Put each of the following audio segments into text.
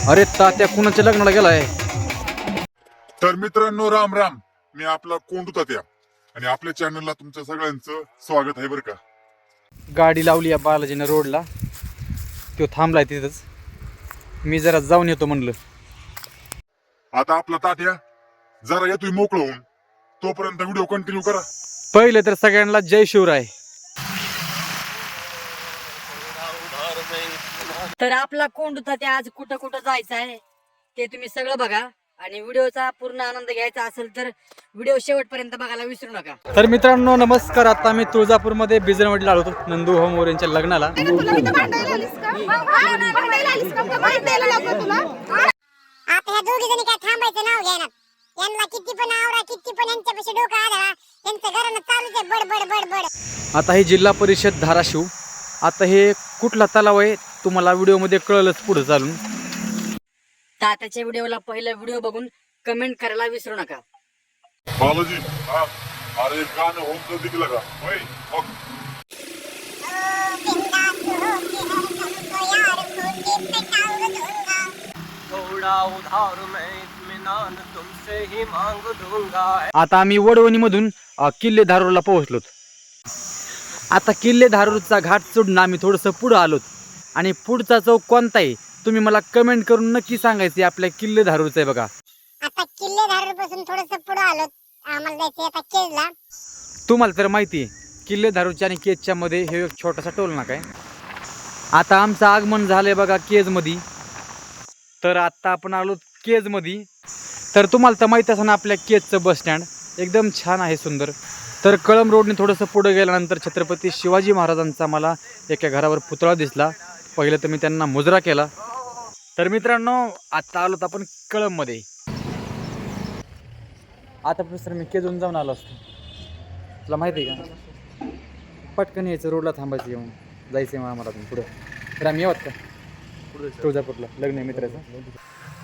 अरे तात्या कुणाच्या लग्नाला गेलाय? तर मित्रांनो, राम राम. मी आपला कोंडू तात्या आणि आपल्या चॅनलला तुमच्या सगळ्यांचं स्वागत आहे बरं का. गाडी लावली या बालाजीनं रोडला, तो थांबलाय तिथंच. मी जरा जाऊन येतो म्हणलं. आता आपला तात्या जरा येतोय मोकळं होऊन, तोपर्यंत व्हिडिओ कंटिन्यू करा. पहिले तर सगळ्यांना जय शिवराय. तर आपला कोंडू तात्या आज कुठं कुठं जायचं आहे ते तुम्ही सगळं बघा आणि व्हिडिओचा पूर्ण आनंद घ्यायचा असेल तर व्हिडिओ शेवटपर्यंत बघायला विसरू नका. तर मित्रांनो नमस्कार. आता मी तुळजापूरमध्ये बिजनवाडीला आलो होतो नंदू होमोर यांच्या लग्नाला. आता ह्या दोघी जणी काय थांबायचं नाव घ्या ना. यांना किती पण आवरा, किती पण यांच्यापाशी डोकं आढळा, यांचं घरानं चालूच आहे बडबड बडबड. आता हे जिल्हा परिषद धाराशिव. आता हे कुठला तलाव आहे तुम्हाला व्हिडिओमध्ये कळलंच पुढे चालून. तात्याच्या व्हिडिओला पहिला व्हिडिओ बघून कमेंट करायला विसरू नका. बालाजी, हा, अरे गाणं होतं दिखलं का? होय, बघ. थोड़ा उधार मैं इत्मीनान तुमसे ही मांग दूंगा. आता आम्ही वडवणी मधून किल्ले धारूरला पोहोचलो. आता किल्ले धारूरचा घाट चढून आम्ही थोडंसं पुढं आलोत आणि पुढचा चौक कोणता आहे तुम्ही मला कमेंट करून नक्की सांगायचे. आपल्या किल्ले धारूरचं आहे बघा. आता किल्ले धारूर पासून थोडस पुढे आलो. आम्हाला जायचं आता केजला. तुम्हाला तर माहिती आहे किल्ले धारूरच्या आणि केजच्या मध्ये हे एक छोटासा टोल नाका आहे. आता आमचं आगमन झालंय बघा केजमध्ये. तर आता आपण आलो केजमध्ये. तर तुम्हाला तर माहिती असं ना आपल्या केजचं बस स्टँड एकदम छान आहे, सुंदर. तर कळंब रोडने थोडंसं पुढे गेल्यानंतर छत्रपती शिवाजी महाराजांचा मला एका घरावर पुतळा दिसला. पहिलं तर मी त्यांना मुजरा केला. तर मित्रांनो आता आलो तर आपण कळंबमध्ये. आतापासून मी केजून जाऊन आलो असतो. तुला माहिती आहे का, पटकन यायचं रोडला थांबायचं, येऊन जायचं आहे मला पुढं. तर आम्ही येवत का तुळजापूरला लग्न आहे मित्राचं.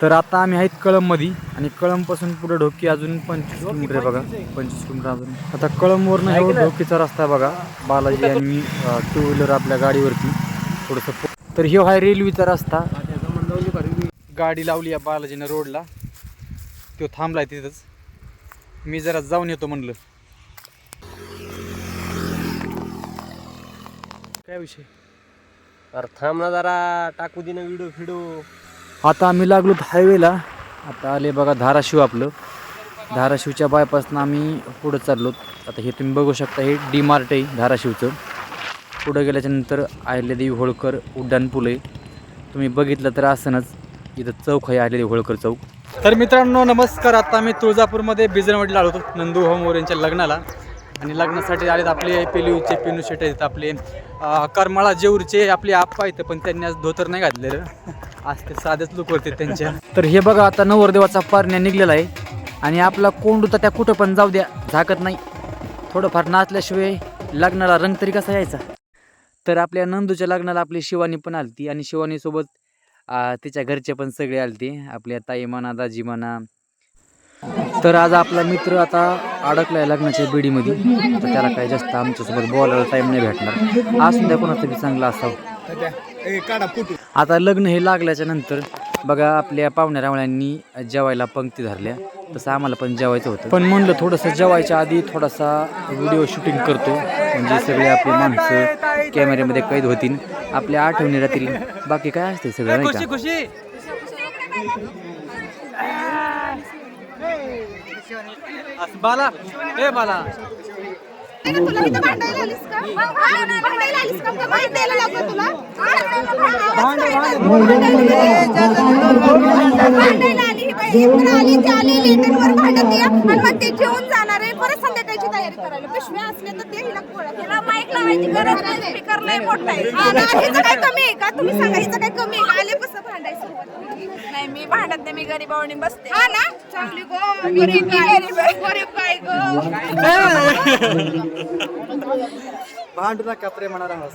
तर आता आम्ही आहेत कळंबमध्ये आणि कळंबपासून पुढे ढोकी अजून 25 किलोमीटर आहे बघा. 25 किलोमीटर अजून. आता कळंबवरनं एवढं ढोकीचा रस्ता आहे बघा. बालाजी आणि मी टू व्हीलर आपल्या गाडीवरती थोडंसं. तर ह्यो आहे रेल्वेचा रस्ता. गाडी लावली या बालाजीनं रोडला, तो थांबलाय तिथंच. मी जरा जाऊन येतो म्हणलं. काय विषय? अरे थांब ना जरा, टाकू दे ना व्हिडिओ फिडो. आता आम्ही लागलो हायवेला. आता आले बघा धाराशिव आपलं. धाराशिवच्या बायपासनं आम्ही पुढं चाललो. आता हे तुम्ही बघू शकता, हे डी मार्ट आहे धाराशिवचं. पुढं गेल्याच्यानंतर अहिल्यादेवी होळकर उड्डाण पूल आहे. तुम्ही बघितलं तर असनच इथं चौक आहे, अहिल्यादेवी होळकर चौक. तर मित्रांनो नमस्कार. आता आम्ही तुळजापूरमध्ये बिजनवाडीला आलो होतो नंदू होमोर यांच्या लग्नाला. आणि लग्नासाठी आलेत आपले पेलिवचे पिनू शेट आहेत, आपले करमाळा जेऊरचे आपले आप्पा आहेत. पण त्यांनी आज धोतर नाही घातलेलं, आज ते साधेच लोक होते त्यांच्या. तर हे बघा आता नवरदेवाचा पारण्या निघलेला आहे. आणि आपला कोंडू तर त्या कुठं पण जाऊ द्या झाकत नाही. थोडंफार नाचल्याशिवाय लग्नाला रंग तरी कसा यायचा. तर आपल्या नंदूच्या लग्नाला आपली शिवानी पण आलती आणि शिवानीसोबत तिच्या घरचे पण सगळे आलते, आपल्या ताई म्हणा, दाजी म्हणा. तर आज आपला मित्र आता अडकलाय लग्नाच्या बिडीमध्ये. तर त्याला काही जास्त आमच्यासोबत बोलायला टाईम नाही भेटणार. आज सुद्धा कोणाचं बी चांगलं असावं. आता लग्न हे लागल्याच्या नंतर बघा आपल्या पाहुण्या रावळ्यांनी जेवायला पंक्ती धरल्या. तसं आम्हाला पण जेवायचं होतं. पण म्हणलं थोडंसं जेवायच्या आधी थोडासा व्हिडिओ शूटिंग करतो, म्हणजे सगळे आपले माणसं कॅमेऱ्यामध्ये कैद होतील, आपल्या आठवणी राहतील. बाकी काय असते सगळं नाही का. बाला ए बाला तुला इथं भांडायला आलीस का? भांडायला आलीस का? माहित द्यायला लागलं तुला? भांडायला आली ही बाई. इकडं आली, ती आली, लेटनवर भांडते आणि मग ते जेवून जाणार आहे. परत संध्याकाळची तयारी करायला. पिशव्या असल्या तर ते हिला गोळा केला. माईक लावायची गरज नाही, स्पीकर लय मोठा आहे. हिचं काय कमी आहे का? तुम्ही सांगा, हिचं काय कमी आहे? आले कसं भांडायचं? नाही मी भांडत नाही, मी गरीबावणी बसते. हा ना, चांगली गो गरीब काय गो. भांडू नका, प्रेमाना राहा.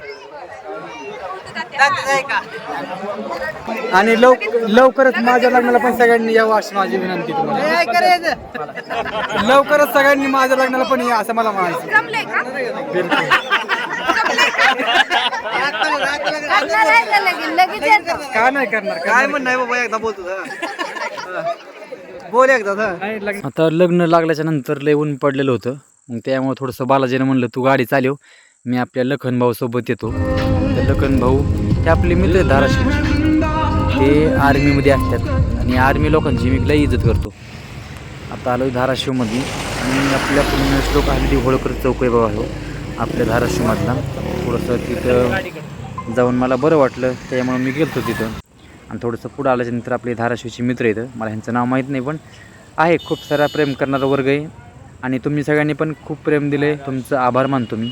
आणि लवकरच माझ्या लग्नाला पण सगळ्यांनी यावं अशी माझी विनंती तुम्हाला. लवकरच सगळ्यांनी माझ्या लग्नाला पण या असं मला म्हणायचं. जमलंय का? लगेच येतो. काय नाही करणार काय म्हण नाही बाबा एकदा बोलतो बोल एकदा आता लग्न लागल्याच्या नंतर लय ऊन पडलेलं होतं, मग त्यामुळे थोडंसं बालाजीनं म्हणलं तू गाडी चालव, मी आपल्या लखन भाऊ सोबत येतो. तर लखन भाऊ हे आपले मित्र आहेत धाराशिवचे, ते आर्मीमध्ये असतात आणि आर्मी लोकांची मी लई इज्जत करतो. आता आलो धाराशिवमध्ये आणि आपल्या पूर्ण श्लोक हल्ली होळकर चौक आहे बघा, हो आपल्या धाराशिवमधला. थोडंसं तिथं जाऊन मला बरं वाटलं, त्यामुळे मी गेलो तिथं. आणि थोडंसं पुढं आल्याच्यानंतर आपले धाराशिवचे मित्र येतं, मला ह्यांचं नाव माहीत नाही, पण आहे खूप सारा प्रेम करणारा वर्ग आहे. आणि तुम्ही सगळ्यांनी पण खूप प्रेम दिले, तुमचं आभार मानतो मी.